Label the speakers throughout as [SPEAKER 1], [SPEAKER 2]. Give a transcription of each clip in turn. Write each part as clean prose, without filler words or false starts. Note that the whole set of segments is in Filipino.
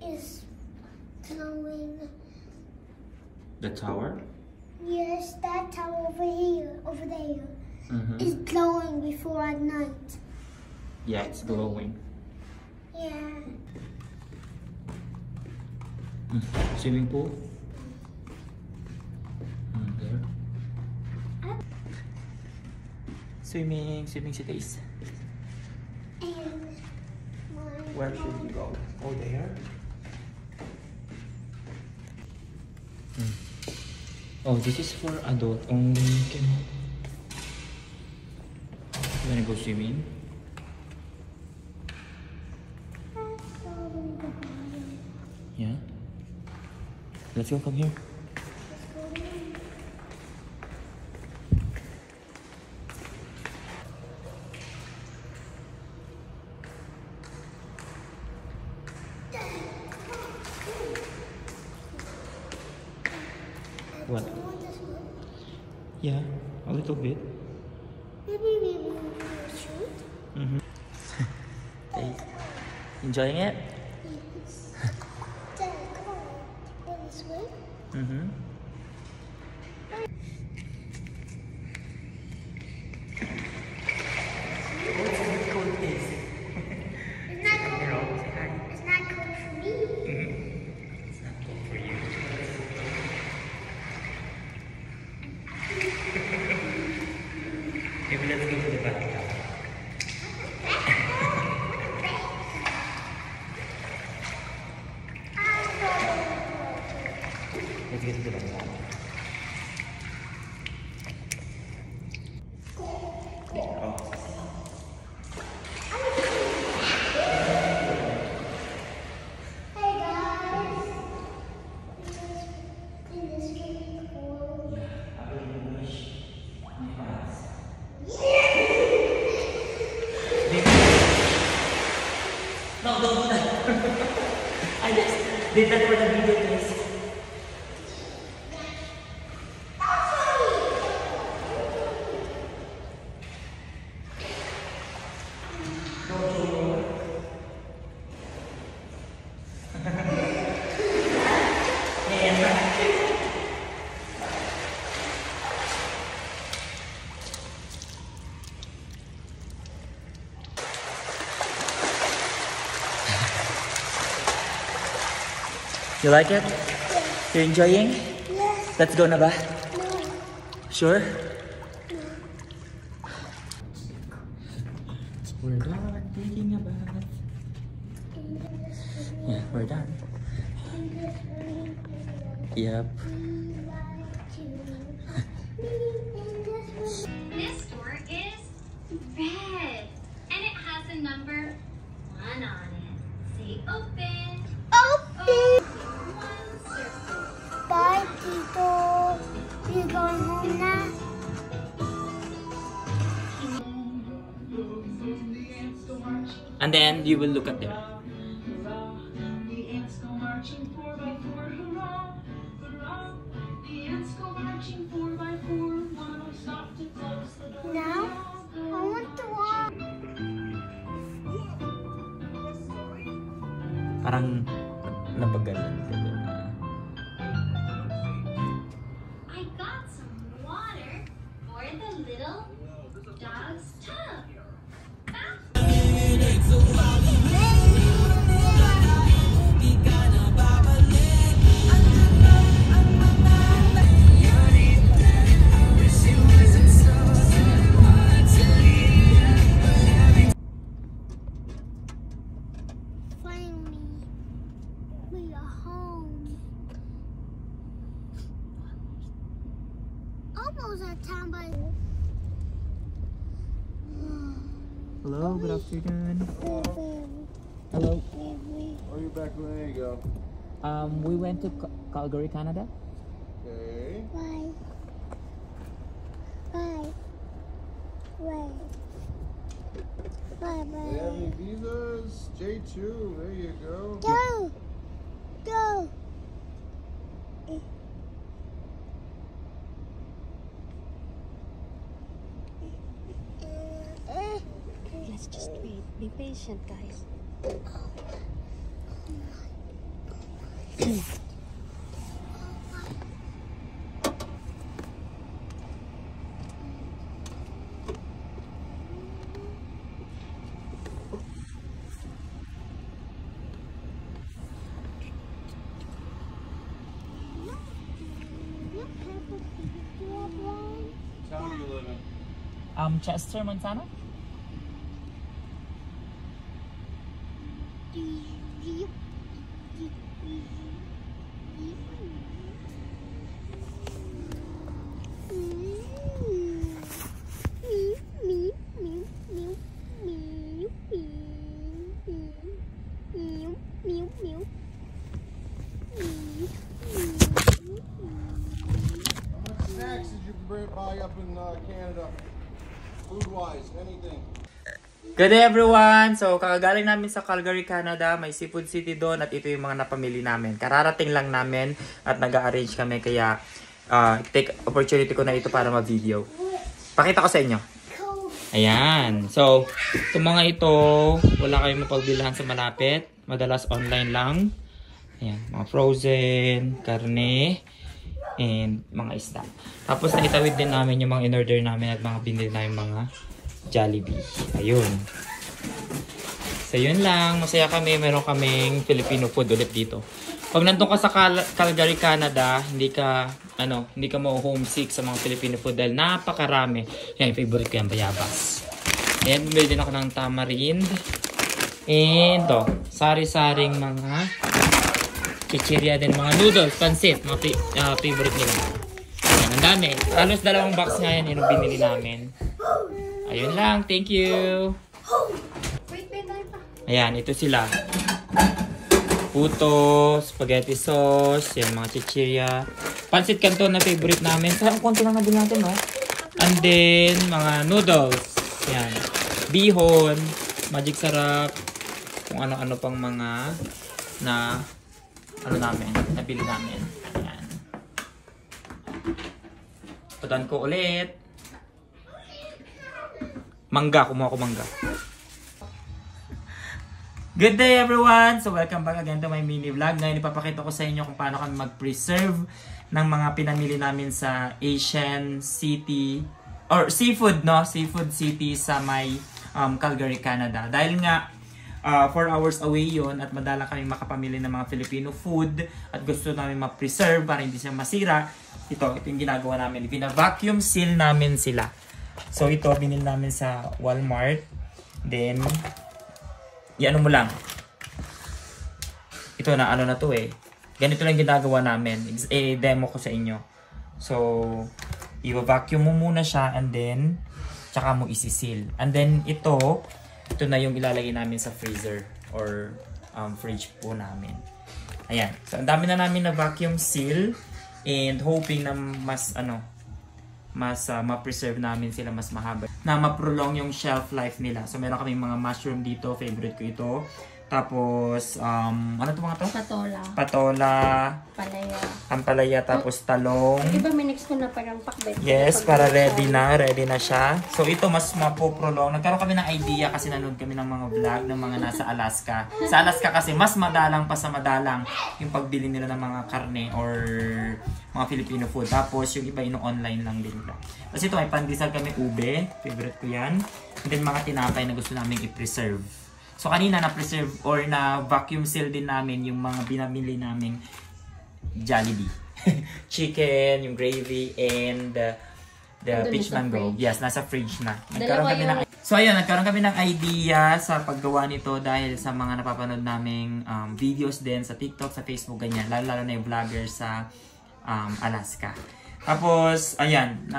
[SPEAKER 1] is glowing.
[SPEAKER 2] The tower?
[SPEAKER 1] Yes, that tower over here, over there, is glowing before at night.
[SPEAKER 2] Yeah, it's glowing.
[SPEAKER 1] Yeah.
[SPEAKER 2] Swimming pool? There. Swimming si Taze.
[SPEAKER 1] And
[SPEAKER 2] Where should we go? Oh, there? Oh, this is for adult only. You wanna go swimming? Yeah? Let's go from here. What? Yeah, a little bit.
[SPEAKER 1] Maybe we will shoot.
[SPEAKER 2] Hey, enjoying it?
[SPEAKER 1] Yes. Dad, come on. Go this way. It's not cold. It's not cold for me.
[SPEAKER 2] It's not good for you. Maybe let's go to the bathtub. Let's get to the bathtub. Oh.
[SPEAKER 1] Hey guys. In the swimming pool.
[SPEAKER 2] No, don't do that. I just did that for the video, please. You like it?
[SPEAKER 1] Yes.
[SPEAKER 2] You're enjoying?
[SPEAKER 1] Yes.
[SPEAKER 2] Let's go na ba?
[SPEAKER 1] No.
[SPEAKER 2] Sure? We're done taking a bath. Yeah, we're done. Yep.
[SPEAKER 3] This door is red, and it has a number 1 on it. Say open.
[SPEAKER 1] Open.
[SPEAKER 3] One circle.
[SPEAKER 1] Bye, Tito. You going home now?
[SPEAKER 2] And then you will look at them.
[SPEAKER 1] Now, I want to walk.
[SPEAKER 2] Parang nabagalan ka doon.
[SPEAKER 3] I got some water for the little dog's tub.
[SPEAKER 1] Finally, we are home. Almost at time, but
[SPEAKER 2] Hello, good afternoon. Hello.
[SPEAKER 4] Are you back? There you go.
[SPEAKER 2] We went to Calgary, Canada.
[SPEAKER 4] Okay.
[SPEAKER 1] Bye. Bye. Bye. Bye.
[SPEAKER 4] Do you have any visas? J2. There you go.
[SPEAKER 1] Go. Go.
[SPEAKER 5] Let's just wait. Be patient, guys.
[SPEAKER 4] Town you live in?
[SPEAKER 2] Chester, Montana?
[SPEAKER 4] How much snacks did you buy up in Canada? Food-wise, anything?
[SPEAKER 2] Good day everyone! So, kakagaling namin sa Calgary, Canada. May Seafood City doon at ito yung mga napamili namin. Kararating lang namin at nag-arrange kami kaya take opportunity ko na ito para ma-video. Pakita ko sa inyo. Ayan. So, itong mga ito, wala kayong mapagbilhan sa malapit. Madalas online lang. Ayan. Mga frozen, karne, and mga isda. Tapos naitawid din namin yung mga in-order namin at mga binili namin mga Jollibee. Ayun. So, yun lang. Masaya kami. Meron kaming Filipino food ulit dito. Pag nandun ka sa Calgary, Canada, hindi ka ma-homesick sa mga Filipino food dahil napakarami. Yan, favorite ko yung bayabas. Ayan, bumili din ako ng tamarind. And to, sari-saring mga chichirya din, mga noodles, pansit, mga favorite nila. Ayan, ang dami. Halos 2 box nga yan yung binili namin. Ayun lang, thank you. Ayan, ito sila. Puto, spaghetti sauce, yan, mga chichirya. Pansit Canton na favorite namin. Parang konti lang nabili natin, no? And then, mga noodles. Yan. Bihon, magic sarap, kung ano-ano pang mga nabili namin. Yan. Tudan ko ulit. Mangga, kumuha ko mangga. Good day everyone! So welcome back again to my mini vlog. Ngayon ipapakita ko sa inyo kung paano kami mag-preserve ng mga pinamili namin sa Asian City or Seafood, no? Seafood City sa may Calgary, Canada. Dahil nga 4 hours away yon at madala kami makapamili ng mga Filipino food at gusto namin ma-preserve para hindi siya masira. Ito yung ginagawa namin. Pina-vacuum seal namin sila. So ito binili namin sa Walmart. Then i-ano mo lang. Ito na, ano na to eh. Ganito lang ginagawa namin. I-demo ko sa inyo. So, i-vacuum mo muna siya and then, tsaka mo isi-seal. And then, ito na yung ilalagay namin sa freezer or fridge po namin. Ayan. So, ang dami na namin na vacuum seal and hoping na mas ma-preserve namin sila mas mahaba. Na ma-prolong yung shelf life nila. So, meron kaming mga mushroom dito. Favorite ko ito. Tapos, ano ito mga to? Patola. Ampalaya. Tapos talong.
[SPEAKER 5] Di ba minix ko na parang pakbet?
[SPEAKER 2] Yes, para ready na siya. So, ito mas mapoprolong. Nagkaroon kami ng idea kasi nanood kami ng mga vlog ng mga nasa Alaska. Sa Alaska kasi, mas madalang pa sa madalang yung pagbili nila ng mga karne or mga Filipino food. Tapos, yung iba ino-online lang din nila. Kasi ito, may pandesal kami ube. Favorite ko yan. And then, mga tinapay na gusto namin i-preserve. So, kanina na-preserve or na-vacuum seal din namin yung mga binamili naming Jollibee. Chicken, yung gravy, and the peach mango. Yes, nasa fridge na. Nagkaroon kami ng idea sa paggawa nito dahil sa mga napapanood naming videos din sa TikTok, sa Facebook, ganyan. Lalo na yung vlogger sa Alaska. Tapos, ayan.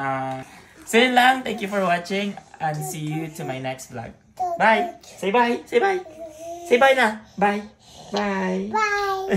[SPEAKER 2] So, yun lang. Thank you for watching and see you to my next vlog. Bye! Say bye! Say bye! Say bye na! Bye! Bye!
[SPEAKER 1] Bye!